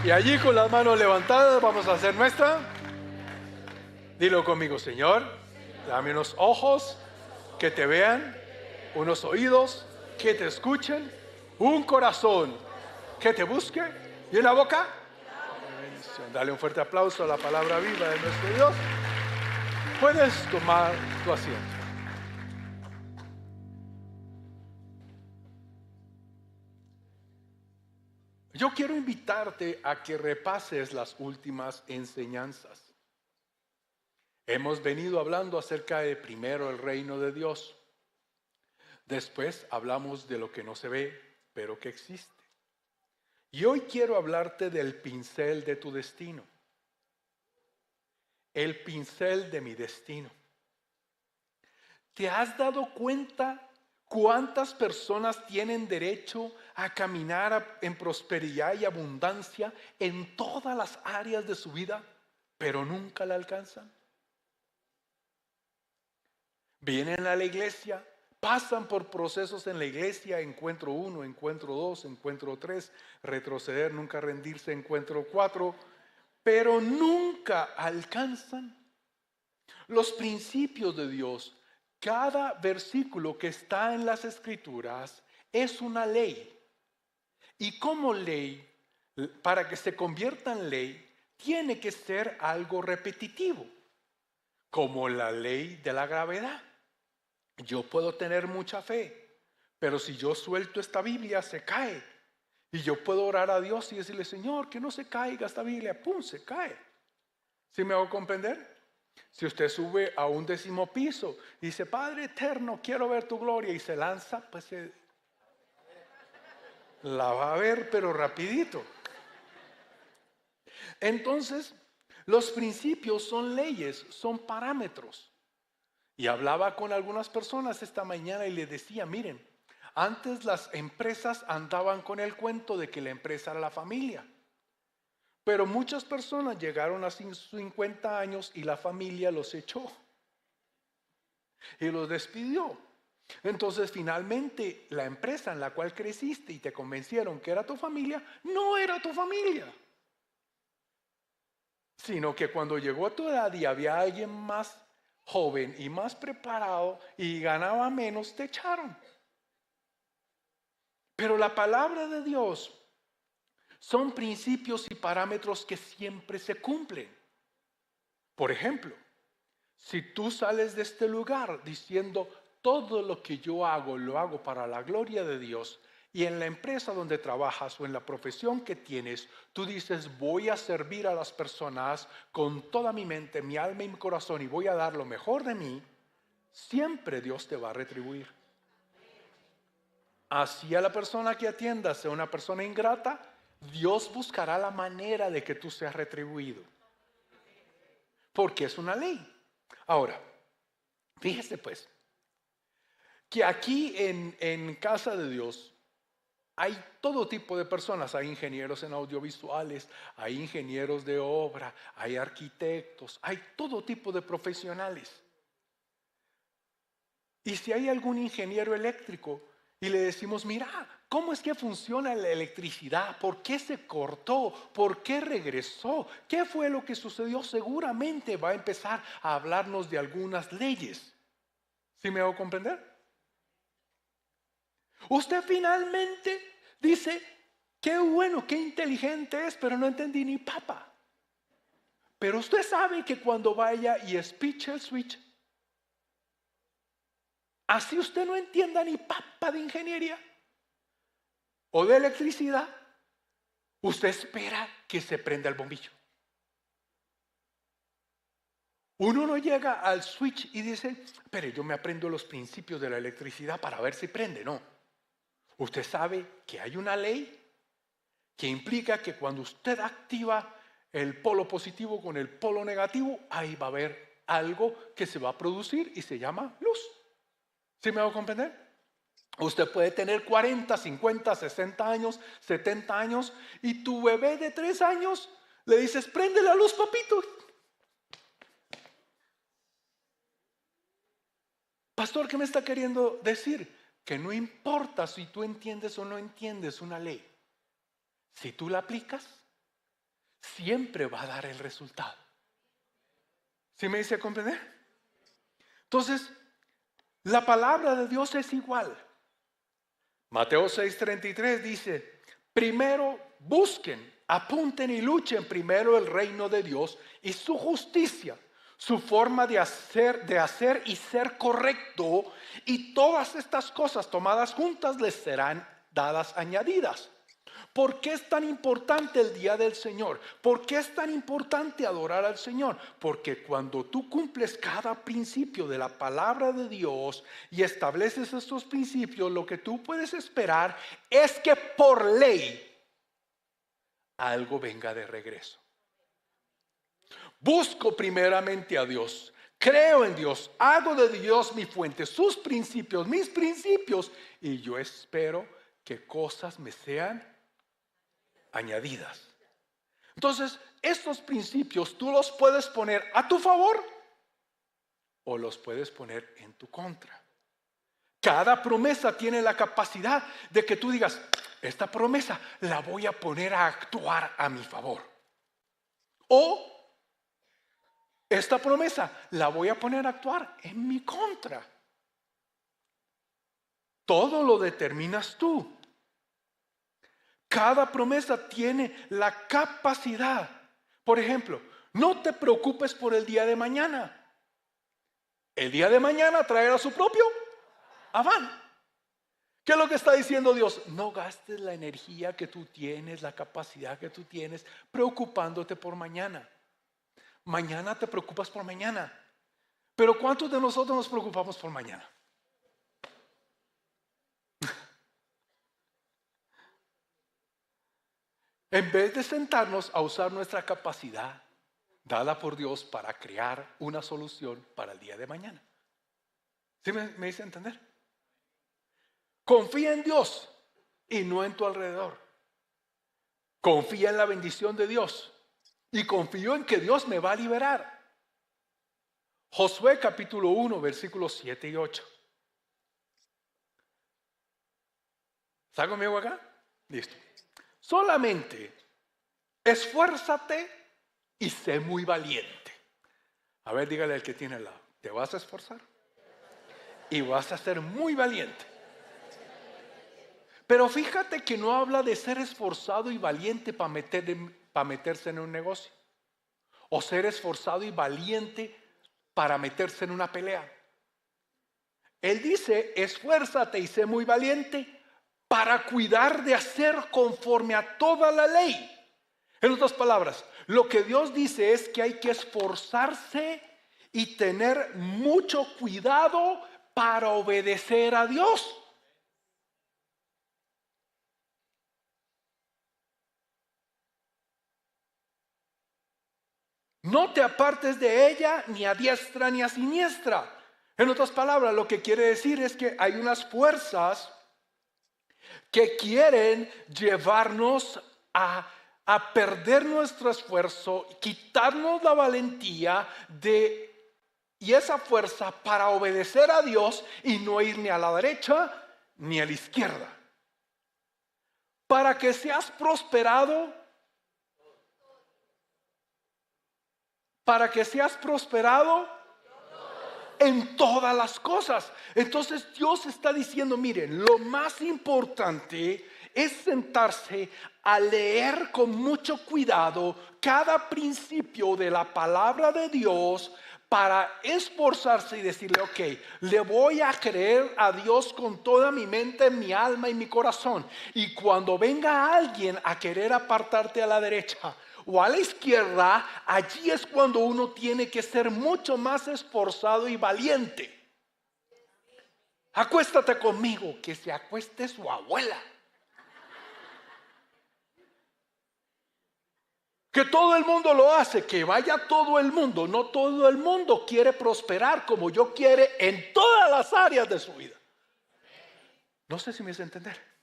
Y allí con las manos levantadas vamos a hacer nuestra. Dilo conmigo, Señor, dame unos ojos que te vean, unos oídos que te escuchen, un corazón que te busque y una boca. Bendición. Dale un fuerte aplauso a la palabra viva de nuestro Dios. Puedes tomar tu asiento. Yo quiero invitarte a que repases las últimas enseñanzas. Hemos venido hablando acerca de primero el reino de Dios. Después hablamos de lo que no se ve, pero que existe. Y hoy quiero hablarte del pincel de tu destino. El pincel de mi destino. ¿Te has dado cuenta cuántas personas tienen derecho a caminar en prosperidad y abundancia en todas las áreas de su vida, pero nunca la alcanzan? Vienen a la iglesia, pasan por procesos en la iglesia, encuentro 1, encuentro 2, encuentro 3, retroceder, nunca rendirse, encuentro 4, pero nunca alcanzan los principios de Dios. Cada versículo que está en las Escrituras es una ley. Y como ley, para que se convierta en ley, tiene que ser algo repetitivo, como la ley de la gravedad. Yo puedo tener mucha fe, pero si yo suelto esta Biblia, se cae. Y yo puedo orar a Dios y decirle, Señor, que no se caiga esta Biblia. ¡Pum! Se cae. ¿Sí me hago comprender? Si usted sube a un 10º piso y dice, Padre eterno, quiero ver tu gloria, y se lanza, pues la va a ver, pero rapidito. Entonces, los principios son leyes, son parámetros. Y hablaba con algunas personas esta mañana y les decía, miren, antes las empresas andaban con el cuento de que la empresa era la familia. Pero muchas personas llegaron a 50 años y la familia los echó y los despidió. Entonces finalmente la empresa en la cual creciste y te convencieron que era tu familia, no era tu familia. Sino que cuando llegó a tu edad y había alguien más joven y más preparado y ganaba menos, te echaron. Pero la palabra de Dios son principios y parámetros que siempre se cumplen. Por ejemplo, si tú sales de este lugar diciendo todo lo que yo hago, lo hago para la gloria de Dios, y en la empresa donde trabajas o en la profesión que tienes, tú dices voy a servir a las personas con toda mi mente, mi alma y mi corazón y voy a dar lo mejor de mí, siempre Dios te va a retribuir. Así a la persona que atiendas sea una persona ingrata, Dios buscará la manera de que tú seas retribuido. Porque es una ley. Ahora, fíjese pues, que aquí en Casa de Dios hay todo tipo de personas. Hay ingenieros en audiovisuales, hay ingenieros de obra, hay arquitectos, hay todo tipo de profesionales. Y si hay algún ingeniero eléctrico y le decimos, mira, ¿cómo es que funciona la electricidad? ¿Por qué se cortó? ¿Por qué regresó? ¿Qué fue lo que sucedió? Seguramente va a empezar a hablarnos de algunas leyes. ¿Sí me hago comprender? Usted finalmente dice, qué bueno, qué inteligente es, pero no entendí ni papa. Pero usted sabe que cuando vaya y espiche el switch, así usted no entienda ni papa de ingeniería o de electricidad, usted espera que se prenda el bombillo. Uno no llega al switch y dice, pero yo me aprendo los principios de la electricidad para ver si prende. No. Usted sabe que hay una ley que implica que cuando usted activa el polo positivo con el polo negativo, ahí va a haber algo que se va a producir y se llama luz. ¿Sí me hago comprender? Usted puede tener 40, 50, 60 años, 70 años y tu bebé de 3 años le dices, prende la luz, papito. Pastor, ¿qué me está queriendo decir? Que no importa si tú entiendes o no entiendes una ley. Si tú la aplicas, siempre va a dar el resultado. ¿Sí me dice comprender? Entonces, la palabra de Dios es igual. Mateo 6:33 dice: primero busquen, apunten y luchen primero el reino de Dios y su justicia, su forma de hacer y ser correcto, y todas estas cosas tomadas juntas les serán dadas añadidas. ¿Por qué es tan importante el día del Señor? ¿Por qué es tan importante adorar al Señor? Porque cuando tú cumples cada principio de la palabra de Dios y estableces estos principios, lo que tú puedes esperar es que por ley algo venga de regreso. Busco primeramente a Dios, creo en Dios, hago de Dios mi fuente, sus principios, mis principios, y yo espero que cosas me sean añadidas. Entonces, estos principios tú los puedes poner a tu favor o los puedes poner en tu contra. Cada promesa tiene la capacidad de que tú digas: esta promesa la voy a poner a actuar a mi favor, o esta promesa la voy a poner a actuar en mi contra. Todo lo determinas tú. Cada promesa tiene la capacidad. Por ejemplo, no te preocupes por el día de mañana. El día de mañana traerá su propio afán. ¿Qué es lo que está diciendo Dios? No gastes la energía que tú tienes, la capacidad que tú tienes, preocupándote por mañana. Mañana te preocupas por mañana. Pero ¿cuántos de nosotros nos preocupamos por mañana? En vez de sentarnos a usar nuestra capacidad dada por Dios para crear una solución para el día de mañana. ¿Sí me hice entender? Confía en Dios y no en tu alrededor. Confía en la bendición de Dios y confío en que Dios me va a liberar. Josué capítulo 1, versículos 7 y 8. ¿Está conmigo acá? Listo. Solamente esfuérzate y sé muy valiente. A ver, dígale al que tiene al lado: te vas a esforzar y vas a ser muy valiente. Pero fíjate que no habla de ser esforzado y valiente para meterse en un negocio, o ser esforzado y valiente para meterse en una pelea. Él dice: esfuérzate y sé muy valiente para cuidar de hacer conforme a toda la ley. En otras palabras, lo que Dios dice es que hay que esforzarse y tener mucho cuidado para obedecer a Dios. No te apartes de ella ni a diestra ni a siniestra. En otras palabras, lo que quiere decir es que hay unas fuerzas que quieren llevarnos a perder nuestro esfuerzo, quitarnos la valentía y esa fuerza para obedecer a Dios y no ir ni a la derecha ni a la izquierda. Para que seas prosperado, en todas las cosas. Entonces Dios está diciendo: miren, lo más importante es sentarse a leer con mucho cuidado cada principio de la palabra de Dios para esforzarse y decirle: ok, le voy a creer a Dios con toda mi mente, mi alma y mi corazón. Y cuando venga alguien a querer apartarte a la derecha o a la izquierda, allí es cuando uno tiene que ser mucho más esforzado y valiente. Acuéstate conmigo, que se acueste su abuela. Que todo el mundo lo hace, que vaya todo el mundo. No todo el mundo quiere prosperar como yo quiere en todas las áreas de su vida. No sé si me hace entender.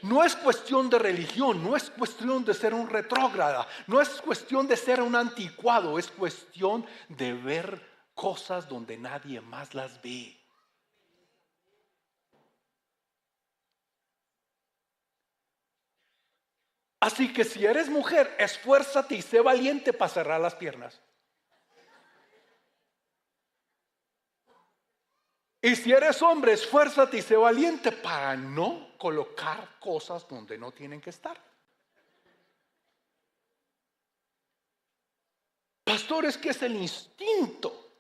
No es cuestión de religión, no es cuestión de ser un retrógrada, no es cuestión de ser un anticuado, es cuestión de ver cosas donde nadie más las ve. Así que si eres mujer, esfuérzate y sé valiente para cerrar las piernas. Y si eres hombre, esfuérzate y sé valiente para no colocar cosas donde no tienen que estar. Pastor, es que es el instinto.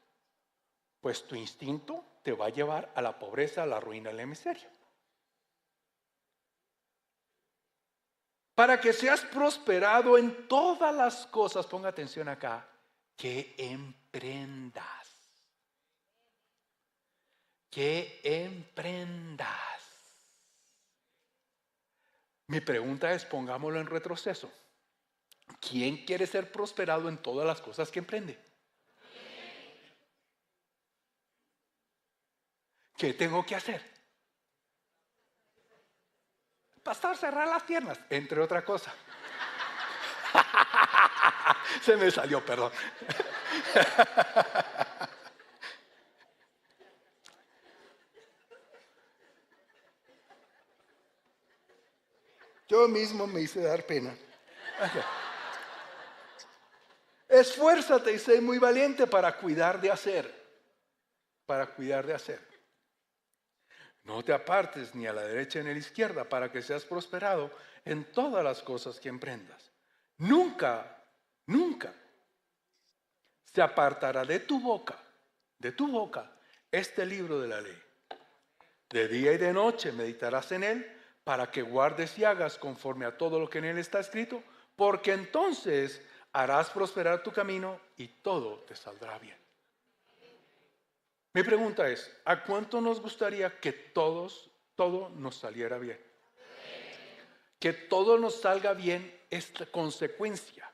Pues tu instinto te va a llevar a la pobreza, a la ruina, a la miseria. Para que seas prosperado en todas las cosas, ponga atención acá, que emprendas. Que emprendas. Mi pregunta es, pongámoslo en retroceso. ¿Quién quiere ser prosperado en todas las cosas que emprende? ¿Qué tengo que hacer? Pastor, cerrar las piernas, entre otra cosa. Se me salió, perdón. Yo mismo me hice dar pena. Esfuérzate y sé muy valiente para cuidar de hacer. Para cuidar de hacer. No te apartes ni a la derecha ni a la izquierda para que seas prosperado en todas las cosas que emprendas. Nunca, nunca se apartará de tu boca, este libro de la ley. De día y de noche meditarás en él para que guardes y hagas conforme a todo lo que en él está escrito, porque entonces harás prosperar tu camino y todo te saldrá bien. Mi pregunta es, ¿a cuánto nos gustaría que todo nos saliera bien? Que todo nos salga bien es la consecuencia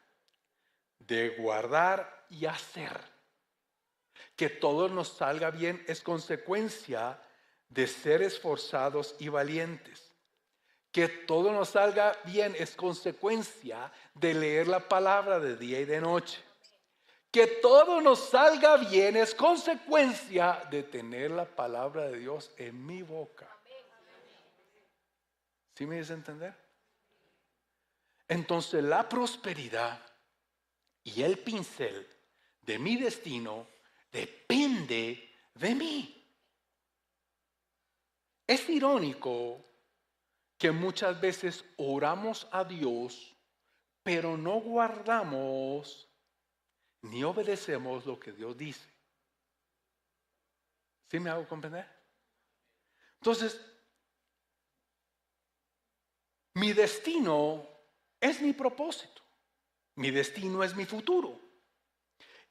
de guardar y hacer. Que todo nos salga bien es consecuencia de ser esforzados y valientes. Que todo nos salga bien es consecuencia de leer la palabra de día y de noche. Que todo nos salga bien es consecuencia de tener la palabra de Dios en mi boca. ¿Sí me dice entender? Entonces la prosperidad y el pincel de mi destino depende de mí. Es irónico que muchas veces oramos a Dios, pero no guardamos ni obedecemos lo que Dios dice. ¿Sí me hago comprender? Entonces, mi destino es mi propósito. Mi destino es mi futuro.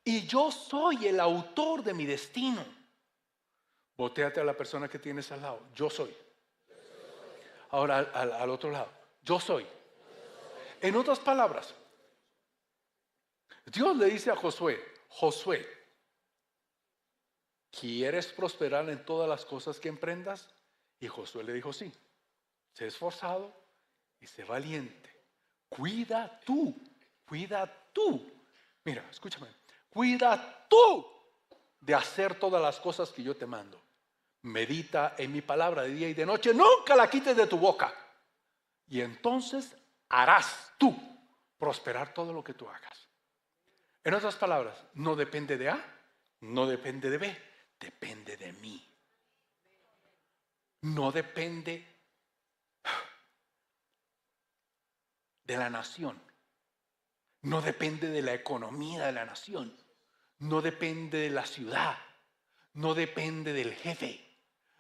Y yo soy el autor de mi destino. Voltéate a la persona que tienes al lado. Yo soy. Ahora al otro lado. Yo soy. En otras palabras, Dios le dice a Josué, Josué, ¿quieres prosperar en todas las cosas que emprendas? Y Josué le dijo, sí. Sé esforzado y sé valiente. Cuida tú. Mira, escúchame. Cuida tú de hacer todas las cosas que yo te mando. Medita en mi palabra de día y de noche. Nunca la quites de tu boca. Y entonces harás tú prosperar todo lo que tú hagas. En otras palabras, no depende de A, no depende de B, depende de mí. No depende de la nación. No depende de la economía de la nación. No depende de la ciudad. No depende del jefe.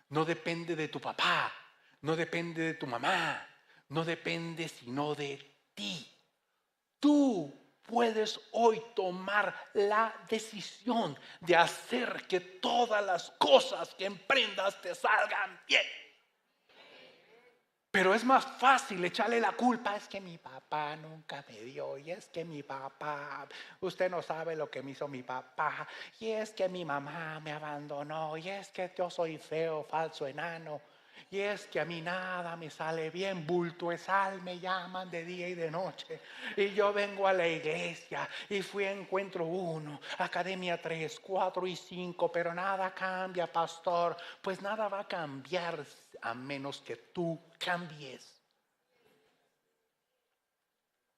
No depende de tu papá. No depende de tu mamá. No depende sino de ti. Tú puedes hoy tomar la decisión de hacer que todas las cosas que emprendas te salgan bien. Pero es más fácil echarle la culpa. Es que mi papá nunca me dio. Y es que mi papá, usted no sabe lo que me hizo mi papá. Y es que mi mamá me abandonó. Y es que yo soy feo, falso, enano. Y es que a mí nada me sale bien. Bulto es sal, me llaman de día y de noche. Y yo vengo a la iglesia y fui a Encuentro 1, Academia 3, 4 y 5. Pero nada cambia, pastor. Pues nada va a cambiar a menos que tú cambies.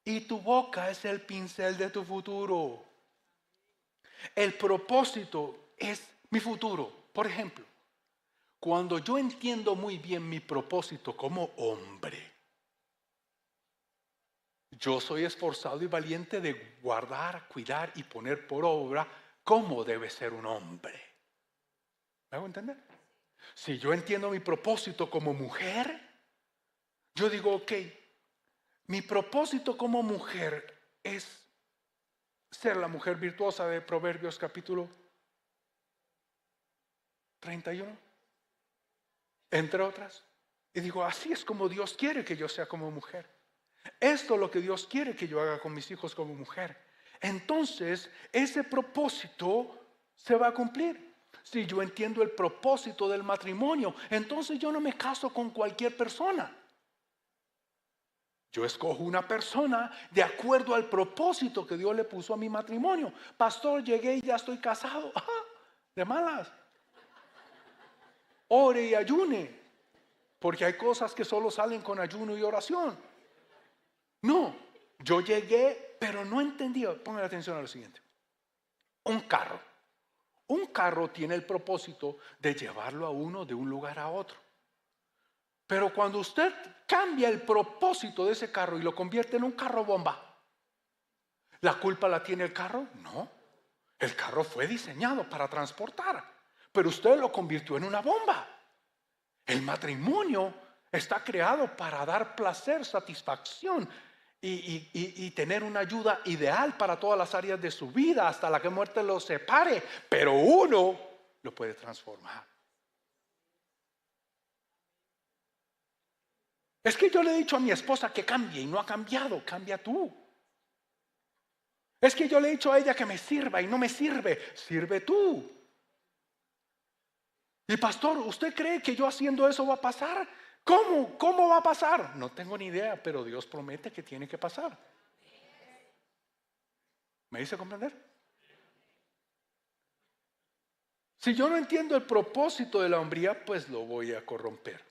Y tu boca es el pincel de tu futuro. El propósito es mi futuro. Por ejemplo, cuando yo entiendo muy bien mi propósito como hombre, yo soy esforzado y valiente de guardar, cuidar y poner por obra cómo debe ser un hombre. ¿Me hago entender? Si yo entiendo mi propósito como mujer, yo digo, ok, mi propósito como mujer es ser la mujer virtuosa de Proverbios capítulo 31, entre otras. Y digo, así es como Dios quiere que yo sea como mujer. Esto es lo que Dios quiere que yo haga con mis hijos como mujer. Entonces, ese propósito se va a cumplir. Si yo entiendo el propósito del matrimonio, entonces yo no me caso con cualquier persona. Yo escojo una persona de acuerdo al propósito que Dios le puso a mi matrimonio. Pastor, llegué y ya estoy casado. Ajá, de malas. Ore y ayune, porque hay cosas que solo salen con ayuno y oración. No, yo llegué, pero no entendía. Pongan atención a lo siguiente. Un carro. Un carro tiene el propósito de llevarlo a uno de un lugar a otro. Pero cuando usted cambia el propósito de ese carro y lo convierte en un carro bomba, ¿la culpa la tiene el carro? No. El carro fue diseñado para transportar, pero usted lo convirtió en una bomba. El matrimonio está creado para dar placer, satisfacción y tener una ayuda ideal para todas las áreas de su vida hasta la que muerte los separe, pero uno lo puede transformar. Es que yo le he dicho a mi esposa que cambie y no ha cambiado. Cambia tú. Es que yo le he dicho a ella que me sirva y no me sirve. Sirve tú. Y pastor, ¿usted cree que yo haciendo eso va a pasar? ¿Cómo? ¿Cómo va a pasar? No tengo ni idea, pero Dios promete que tiene que pasar. ¿Me hice comprender? Si yo no entiendo el propósito de la hombría, pues lo voy a corromper.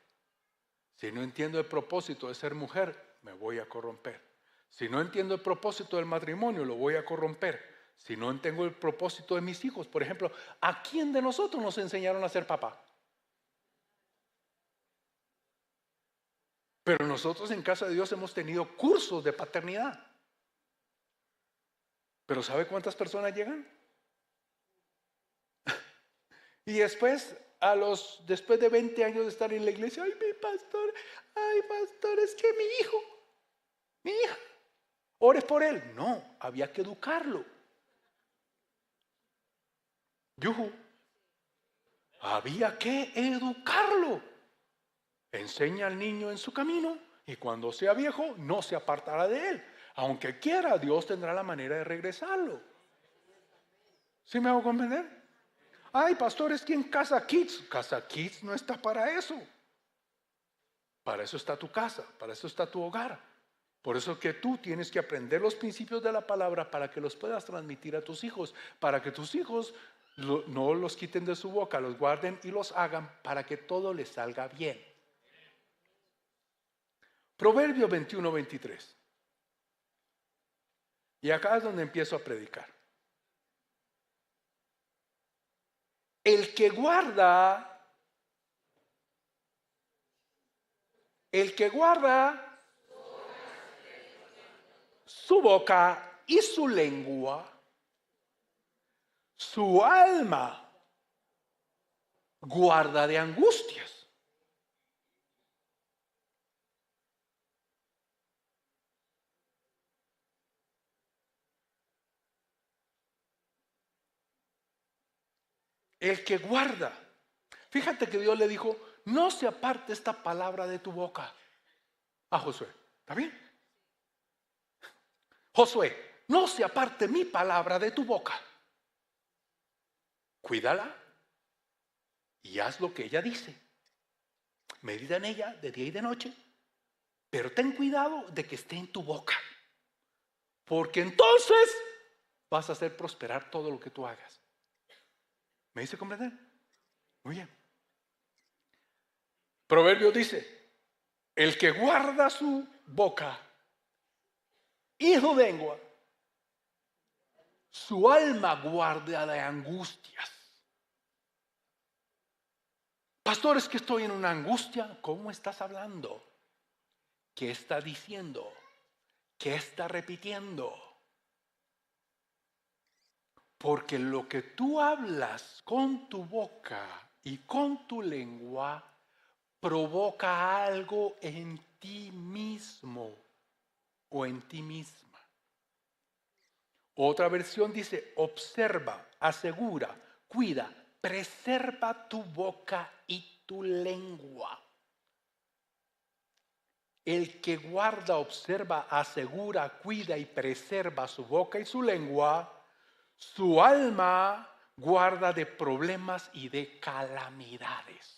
Si no entiendo el propósito de ser mujer, me voy a corromper. Si no entiendo el propósito del matrimonio, lo voy a corromper. Si no entiendo el propósito de mis hijos, por ejemplo, ¿a quién de nosotros nos enseñaron a ser papá? Pero nosotros en casa de Dios hemos tenido cursos de paternidad. Pero ¿sabe cuántas personas llegan? Y después, después de 20 años de estar en la iglesia, ay pastor, es que mi hija, ores por él. No, había que educarlo. Yuhu, había que educarlo. Enseña al niño en su camino y cuando sea viejo no se apartará de él. Aunque quiera, Dios tendrá la manera de regresarlo. ¿Sí me hago comprender? Ay, pastor, es que en Casa Kids no está para eso. Para eso está tu casa, para eso está tu hogar. Por eso que tú tienes que aprender los principios de la palabra para que los puedas transmitir a tus hijos, para que tus hijos no los quiten de su boca, los guarden y los hagan para que todo les salga bien. Proverbio 21-23. Y acá es donde empiezo a predicar. El que guarda su boca y su lengua, su alma guarda de angustias. El que guarda. Fíjate que Dios le dijo, no se aparte esta palabra de tu boca a Josué. ¿Está bien? Josué, no se aparte mi palabra de tu boca. Cuídala y haz lo que ella dice. Medita en ella de día y de noche, pero ten cuidado de que esté en tu boca, porque entonces vas a hacer prosperar todo lo que tú hagas. ¿Me hice comprender? Muy bien. Proverbio dice, el que guarda su boca y su lengua, su alma guarda de angustias. Pastor, es que estoy en una angustia. ¿Cómo estás hablando? ¿Qué está diciendo? ¿Qué está repitiendo? Porque lo que tú hablas con tu boca y con tu lengua provoca algo en ti mismo o en ti misma. Otra versión dice: observa, asegura, cuida, preserva tu boca y tu lengua. El que guarda, observa, asegura, cuida y preserva su boca y su lengua, su alma guarda de problemas y de calamidades.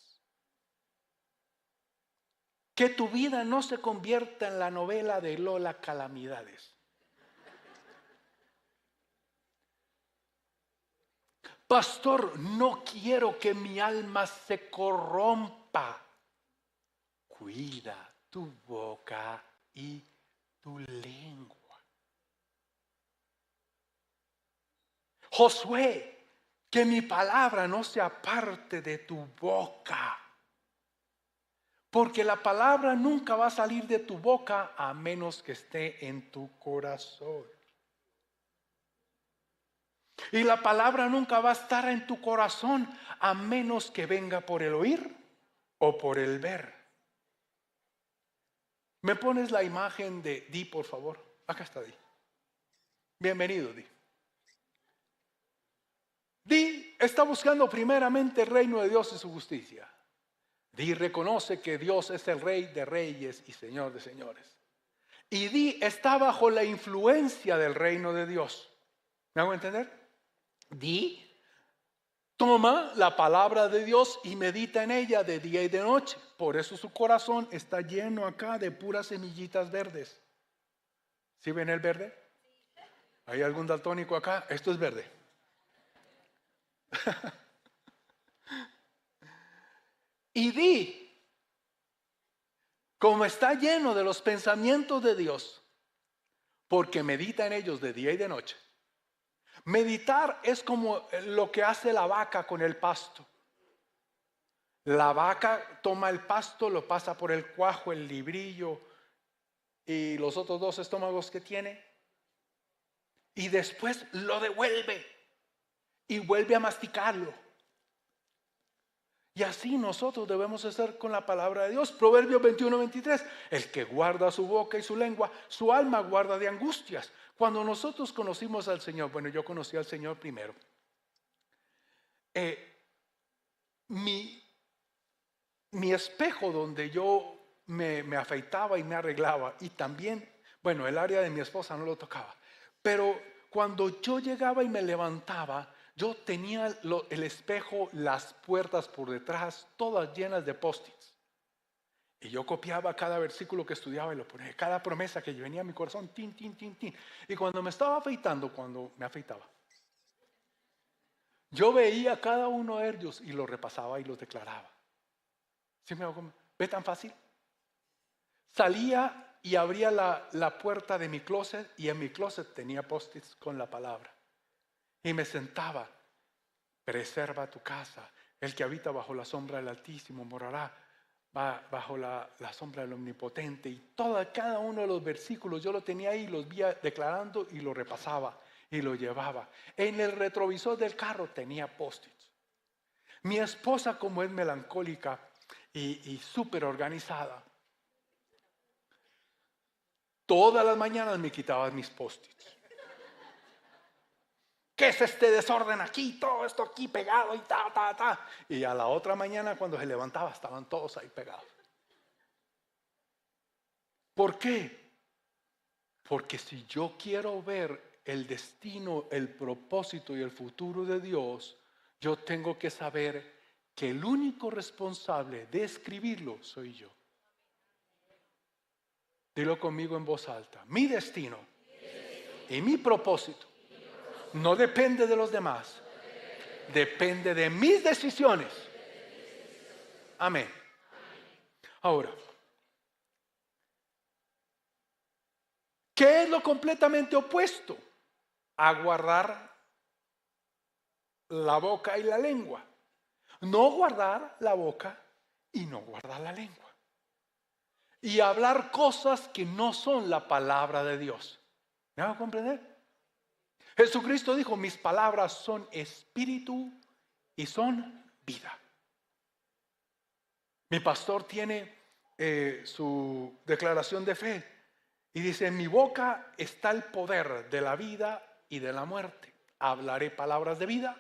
Que tu vida no se convierta en la novela de Lola Calamidades. Pastor, no quiero que mi alma se corrompa. Cuida tu boca y tu lengua. Josué, que mi palabra no se aparte de tu boca. Porque la palabra nunca va a salir de tu boca a menos que esté en tu corazón. Y la palabra nunca va a estar en tu corazón a menos que venga por el oír o por el ver. ¿Me pones la imagen de Di, por favor? Acá está Di. Bienvenido, Di. Di está buscando primeramente el reino de Dios y su justicia. Di reconoce que Dios es el Rey de reyes y Señor de señores. Y Di está bajo la influencia del reino de Dios. ¿Me hago entender? Di toma la palabra de Dios y medita en ella de día y de noche. Por eso su corazón está lleno acá de puras semillitas verdes. ¿Sí ven el verde? ¿Hay algún daltónico acá? Esto es verde. Y Di, como está lleno de los pensamientos de Dios, porque medita en ellos de día y de noche. Meditar es como lo que hace la vaca con el pasto. La vaca toma el pasto, lo pasa por el cuajo, el librillo y los otros dos estómagos que tiene, y después lo devuelve y vuelve a masticarlo. Y así nosotros debemos hacer con la palabra de Dios. Proverbios 21:23. El que guarda su boca y su lengua, su alma guarda de angustias. Cuando nosotros conocimos al Señor, bueno, yo conocí al Señor primero. Mi espejo donde yo me afeitaba y me arreglaba, y también, bueno, el área de mi esposa no lo tocaba, pero cuando yo llegaba y me levantaba, yo tenía el espejo, las puertas por detrás, todas llenas de post-its. Y yo copiaba cada versículo que estudiaba y lo ponía, cada promesa que venía a mi corazón, tin, tin, tin, tin. Y cuando me estaba afeitando, cuando me afeitaba, yo veía cada uno de ellos y los repasaba y los declaraba. ¿Sí me hago? ¿Ve tan fácil? Salía y abría la puerta de mi closet, y en mi closet tenía post-its con la palabra. Y me sentaba: preserva tu casa. El que habita bajo la sombra del Altísimo morará bajo la sombra del Omnipotente. Y cada uno de los versículos yo lo tenía ahí, los vi declarando y lo repasaba y lo llevaba. En el retrovisor del carro tenía post-its. Mi esposa, como es melancólica y súper organizada, todas las mañanas me quitaba mis post-its. ¿Qué es este desorden aquí? Todo esto aquí pegado y ta. Y a la otra mañana, cuando se levantaba, estaban todos ahí pegados. ¿Por qué? Porque si yo quiero ver el destino, el propósito y el futuro de Dios, yo tengo que saber que el único responsable de escribirlo soy yo. Dilo conmigo en voz alta. Mi destino y mi propósito no depende de los demás, depende de mis decisiones. Amén. Ahora, ¿Qué es lo completamente opuesto? A guardar la boca y la lengua. No guardar la boca y no guardar la lengua. Y hablar cosas que no son la palabra de Dios. ¿Me hago comprender? Jesucristo dijo, mis palabras son espíritu y son vida. Mi pastor tiene su declaración de fe y dice, en mi boca está el poder de la vida y de la muerte. Hablaré palabras de vida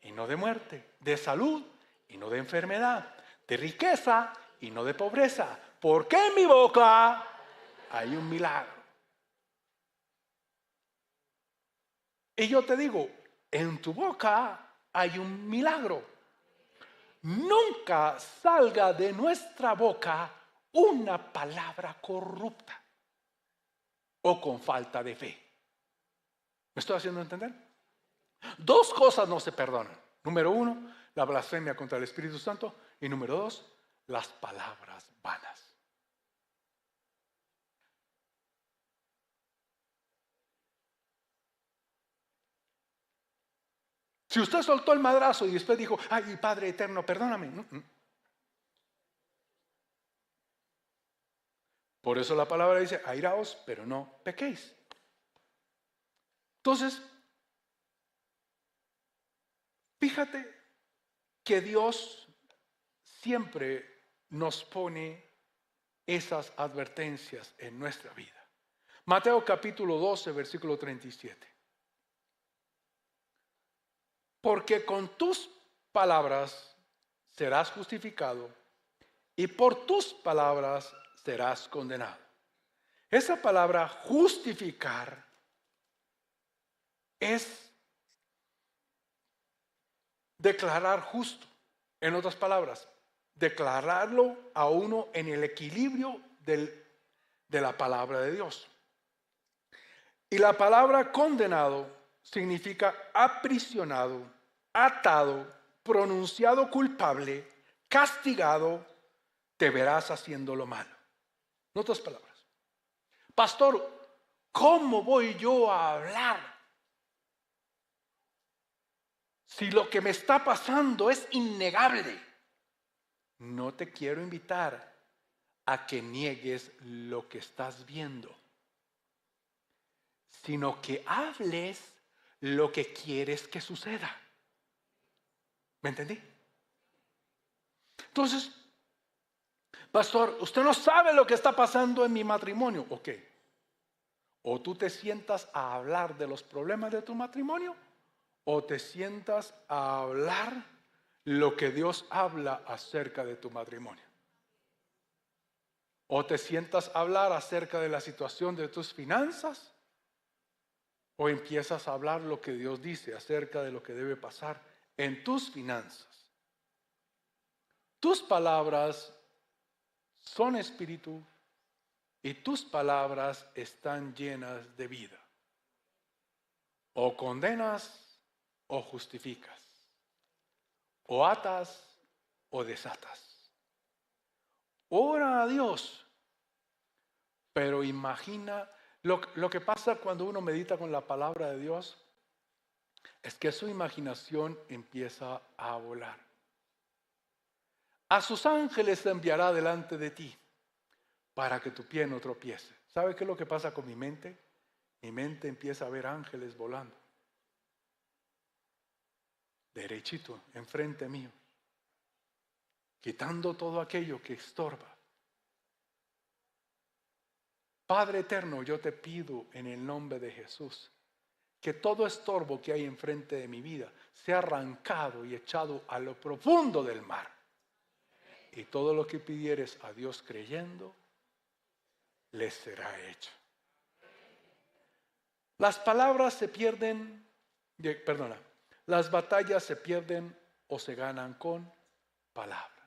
y no de muerte, de salud y no de enfermedad, de riqueza y no de pobreza, porque en mi boca hay un milagro. Y yo te digo, en tu boca hay un milagro. Nunca salga de nuestra boca una palabra corrupta o con falta de fe. ¿Me estoy haciendo entender? Dos cosas no se perdonan. Número uno, la blasfemia contra el Espíritu Santo. Y número dos, las palabras vanas. Si usted soltó el madrazo y después dijo, ay, Padre eterno, perdóname. Por eso la palabra dice, airaos, pero no pequéis. Entonces, fíjate que Dios siempre nos pone esas advertencias en nuestra vida. Mateo capítulo 12, versículo 37. Porque con tus palabras serás justificado y por tus palabras serás condenado. Esa palabra justificar es declarar justo. En otras palabras, declararlo a uno en el equilibrio de la palabra de Dios. Y la palabra condenado significa aprisionado, atado, pronunciado culpable, castigado, te verás haciendo lo malo. En otras palabras, pastor, ¿cómo voy yo a hablar si lo que me está pasando es innegable? No te quiero invitar a que niegues lo que estás viendo, sino que hables lo que quieres que suceda. ¿Me entendí? Entonces, pastor, usted no sabe lo que está pasando en mi matrimonio. Ok. O tú te sientas a hablar de los problemas de tu matrimonio, o te sientas a hablar lo que Dios habla acerca de tu matrimonio. O te sientas a hablar acerca de la situación de tus finanzas, o empiezas a hablar lo que Dios dice acerca de lo que debe pasar en tus finanzas. Tus palabras son espíritu y tus palabras están llenas de vida. O condenas o justificas. O atas o desatas. Ora a Dios, pero imagina lo que pasa cuando uno medita con la palabra de Dios es que su imaginación empieza a volar. A sus ángeles enviará delante de ti para que tu pie no tropiece. ¿Sabe qué es lo que pasa con mi mente? Mi mente empieza a ver ángeles volando. Derechito, enfrente mío. Quitando todo aquello que estorba. Padre eterno, yo te pido en el nombre de Jesús que todo estorbo que hay enfrente de mi vida sea arrancado y echado a lo profundo del mar. Y todo lo que pidieres a Dios creyendo, les será hecho. Las palabras se pierden, las batallas se pierden o se ganan con palabras.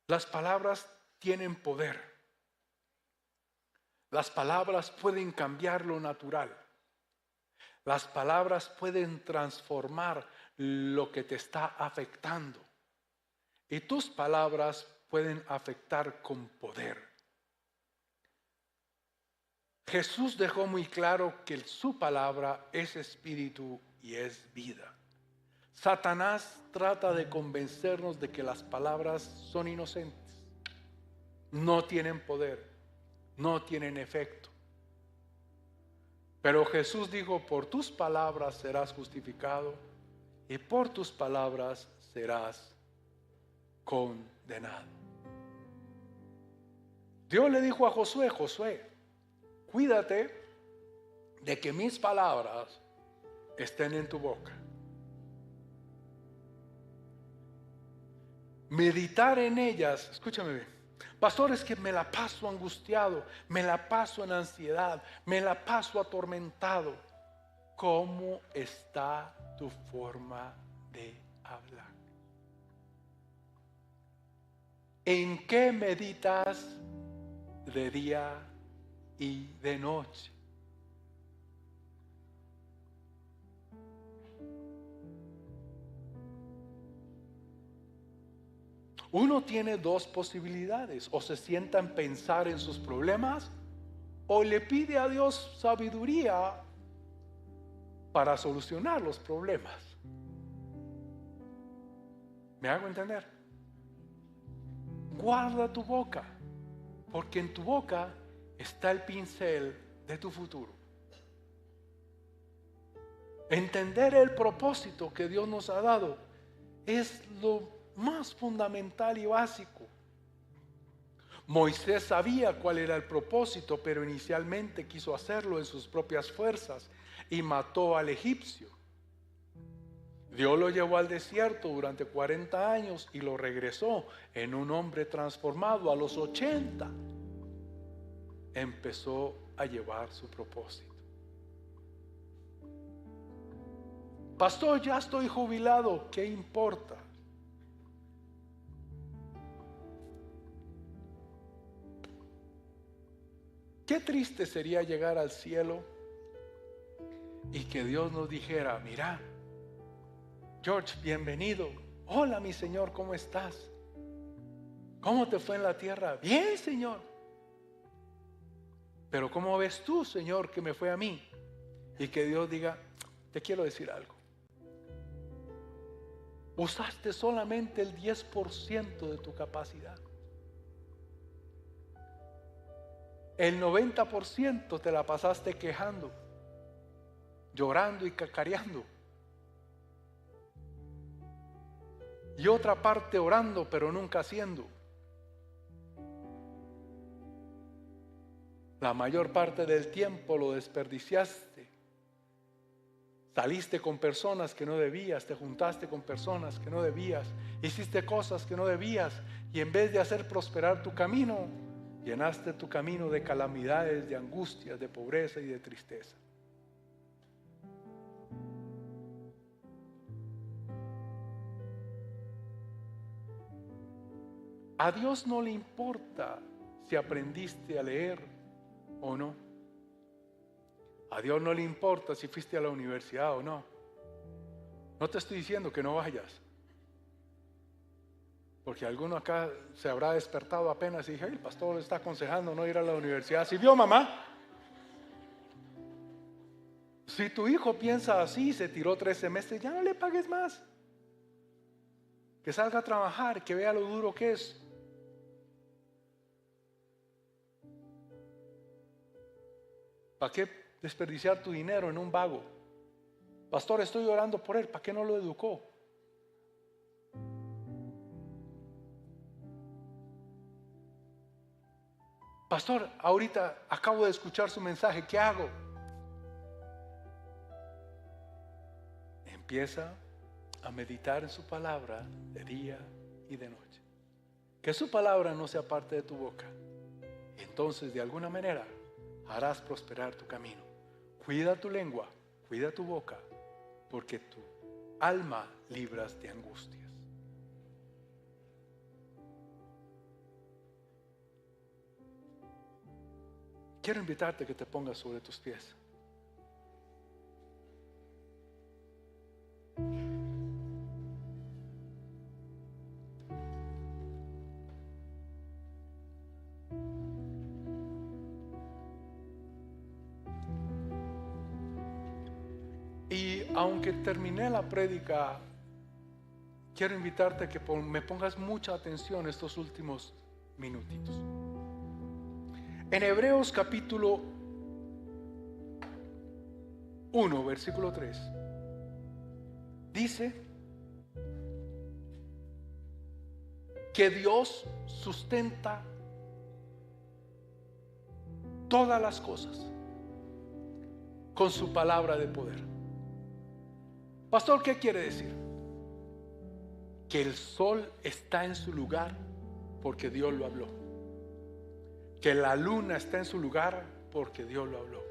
Las palabras tienen poder. Las palabras pueden cambiar lo natural. Las palabras pueden transformar lo que te está afectando. Y tus palabras pueden afectar con poder. Jesús dejó muy claro que su palabra es espíritu y es vida. Satanás trata de convencernos de que las palabras son inocentes, no tienen poder, no tienen efecto. Pero Jesús dijo, por tus palabras serás justificado y por tus palabras serás condenado. Dios le dijo a Josué, Josué, cuídate de que mis palabras estén en tu boca. Meditar en ellas, escúchame bien. Pastor, es que me la paso angustiado, me la paso en ansiedad, me la paso atormentado. ¿Cómo está tu forma de hablar? ¿En qué meditas de día y de noche? Uno tiene dos posibilidades: o se sienta en pensar en sus problemas, o le pide a Dios sabiduría para solucionar los problemas. ¿Me hago entender? Guarda tu boca, porque en tu boca está el pincel de tu futuro. Entender el propósito que Dios nos ha dado es lo más fundamental y básico. Moisés sabía cuál era el propósito, pero inicialmente quiso hacerlo en sus propias fuerzas y mató al egipcio. Dios lo llevó al desierto durante 40 años y lo regresó en un hombre transformado. A los 80 empezó a llevar su propósito. Pastor, ya estoy jubilado, ¿qué importa? Qué triste sería llegar al cielo y que Dios nos dijera, mira, George, bienvenido. Hola, mi Señor, ¿cómo estás? ¿Cómo te fue en la tierra? Bien, Señor. Pero ¿cómo ves tú, Señor, que me fue a mí? Y que Dios diga, te quiero decir algo. Usaste solamente el 10% de tu capacidad. El 90% te la pasaste quejando, llorando y cacareando. Y otra parte orando, pero nunca haciendo. La mayor parte del tiempo lo desperdiciaste. Saliste con personas que no debías, te juntaste con personas que no debías, hiciste cosas que no debías, y en vez de hacer prosperar tu camino, llenaste tu camino de calamidades, de angustias, de pobreza y de tristeza. A Dios no le importa si aprendiste a leer o no. A Dios no le importa si fuiste a la universidad o no. No te estoy diciendo que no vayas, porque alguno acá se habrá despertado apenas y dije, el pastor le está aconsejando no ir a la universidad. ¿Sí vio, mamá? Si tu hijo piensa así, se tiró 3 semestres, ya no le pagues más. Que salga a trabajar, que vea lo duro que es. ¿Para qué desperdiciar tu dinero en un vago? Pastor, estoy orando por él, ¿para qué no lo educó? Pastor, ahorita acabo de escuchar su mensaje, ¿qué hago? Empieza a meditar en su palabra de día y de noche. Que su palabra no sea parte de tu boca. Entonces, de alguna manera, harás prosperar tu camino. Cuida tu lengua, cuida tu boca, porque tu alma libras de angustias. Quiero invitarte a que te pongas sobre tus pies. Y aunque terminé la prédica, quiero invitarte a que me pongas mucha atención estos últimos minutitos. En Hebreos capítulo 1, versículo 3, dice que Dios sustenta todas las cosas con su palabra de poder. Pastor, ¿qué quiere decir? Que el sol está en su lugar porque Dios lo habló. Que la luna está en su lugar porque Dios lo habló.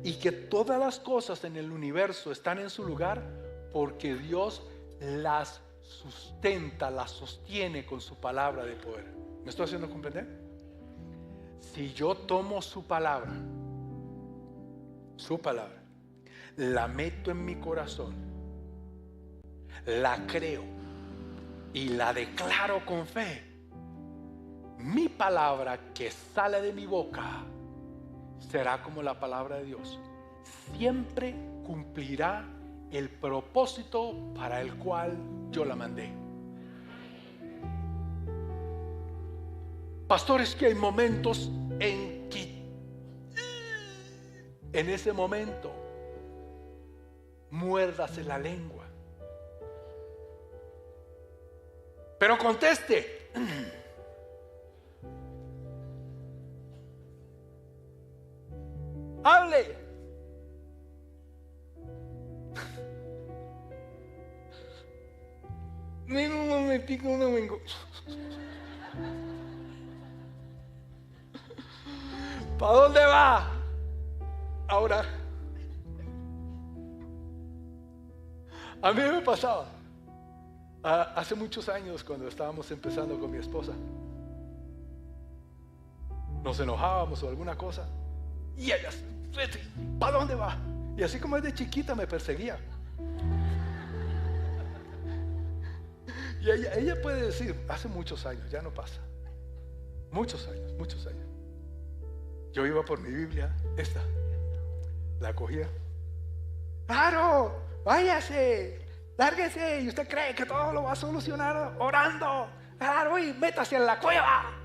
Y que todas las cosas en el universo están en su lugar porque Dios las sustenta, las sostiene con su palabra de poder. ¿Me estoy haciendo comprender? Si yo tomo su palabra, la meto en mi corazón, la creo y la declaro con fe, mi palabra que sale de mi boca será como la palabra de Dios. Siempre cumplirá el propósito para el cual yo la mandé. Pastor, es que hay momentos en que en ese momento muérdase la lengua, pero conteste. Hable. No me pica, no vengo. ¿Para dónde va? Ahora, a mí me pasaba hace muchos años cuando estábamos empezando con mi esposa. Nos enojábamos o alguna cosa y ella, ¿para dónde va? Y así como desde chiquita me perseguía. Y ella puede decir, hace muchos años, ya no pasa. Muchos años. Yo iba por mi Biblia, esta, la cogía. Claro, váyase, lárguese. Y usted cree que todo lo va a solucionar orando. Claro, y métase en la cueva.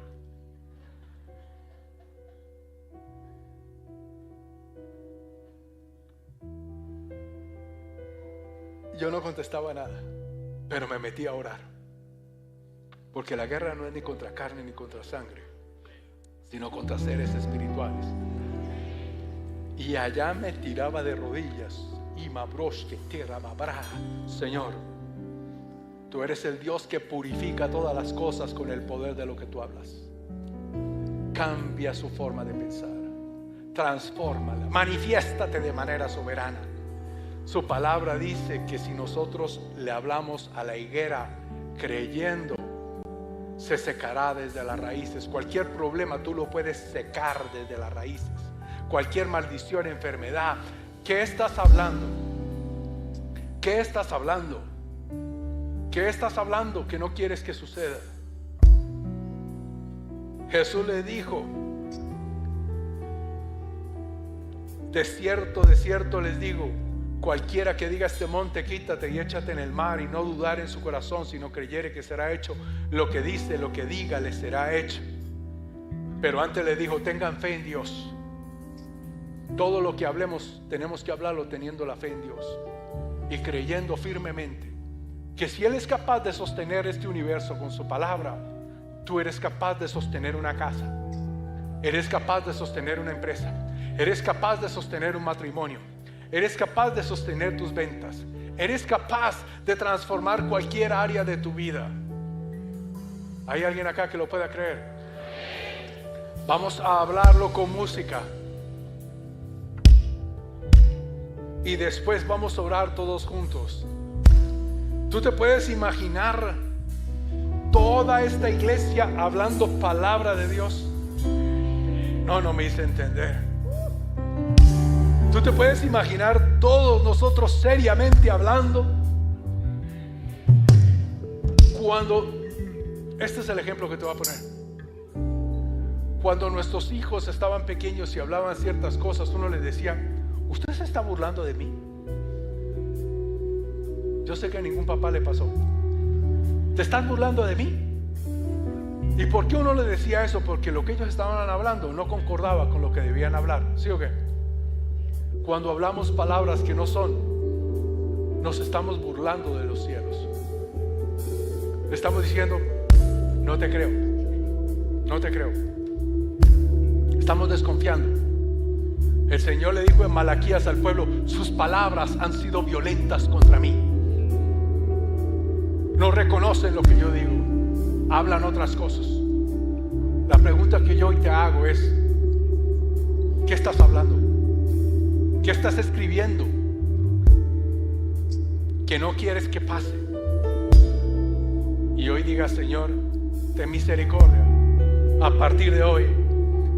Yo no contestaba nada, pero me metí a orar. Porque la guerra no es ni contra carne ni contra sangre, sino contra seres espirituales. Y allá me tiraba de rodillas y mabroshke tierra mabra. Señor, tú eres el Dios que purifica todas las cosas con el poder de lo que tú hablas. Cambia su forma de pensar, transfórmala, manifiéstate de manera soberana. Su palabra dice que si nosotros le hablamos a la higuera creyendo, se secará desde las raíces. Cualquier problema tú lo puedes secar desde las raíces. Cualquier maldición, enfermedad. ¿Qué estás hablando? ¿Qué estás hablando? ¿Qué estás hablando que no quieres que suceda? Jesús le dijo: de cierto les digo, cualquiera que diga a este monte, quítate y échate en el mar, y no dudar en su corazón, sino creyere que será hecho lo que dice, lo que diga, le será hecho. Pero antes le dijo: tengan fe en Dios. Todo lo que hablemos tenemos que hablarlo teniendo la fe en Dios y creyendo firmemente que si Él es capaz de sostener este universo con su palabra, tú eres capaz de sostener una casa, eres capaz de sostener una empresa, eres capaz de sostener un matrimonio, eres capaz de sostener tus ventas, eres capaz de transformar cualquier área de tu vida. ¿Hay alguien acá que lo pueda creer? Vamos a hablarlo con música y después vamos a orar todos juntos. Tú te puedes imaginar toda esta iglesia hablando palabra de Dios. No me hice entender. Tú te puedes imaginar todos nosotros seriamente hablando. Cuando, este es el ejemplo que te voy a poner. Cuando nuestros hijos estaban pequeños y hablaban ciertas cosas, uno les decía: ¿usted se está burlando de mí? Yo sé que a ningún papá le pasó. ¿Te estás burlando de mí? ¿Y por qué uno le decía eso? Porque lo que ellos estaban hablando no concordaba con lo que debían hablar. ¿Sí o qué? Cuando hablamos palabras que no son, nos estamos burlando de los cielos. Le estamos diciendo, no te creo, no te creo. Estamos desconfiando. El Señor le dijo en Malaquías al pueblo, sus palabras han sido violentas contra mí. No reconocen lo que yo digo, hablan otras cosas. La pregunta que yo hoy te hago es, ¿qué estás hablando? ¿Qué estás escribiendo que no quieres que pase? Y hoy diga, Señor, ten misericordia. A partir de hoy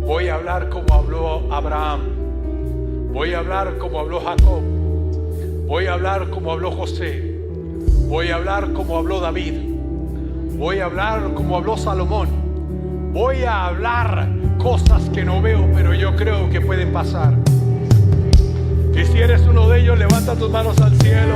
voy a hablar como habló Abraham, voy a hablar como habló Jacob, voy a hablar como habló José, voy a hablar como habló David, voy a hablar como habló Salomón, voy a hablar cosas que no veo pero yo creo que pueden pasar. Y si eres uno de ellos, levanta tus manos al cielo.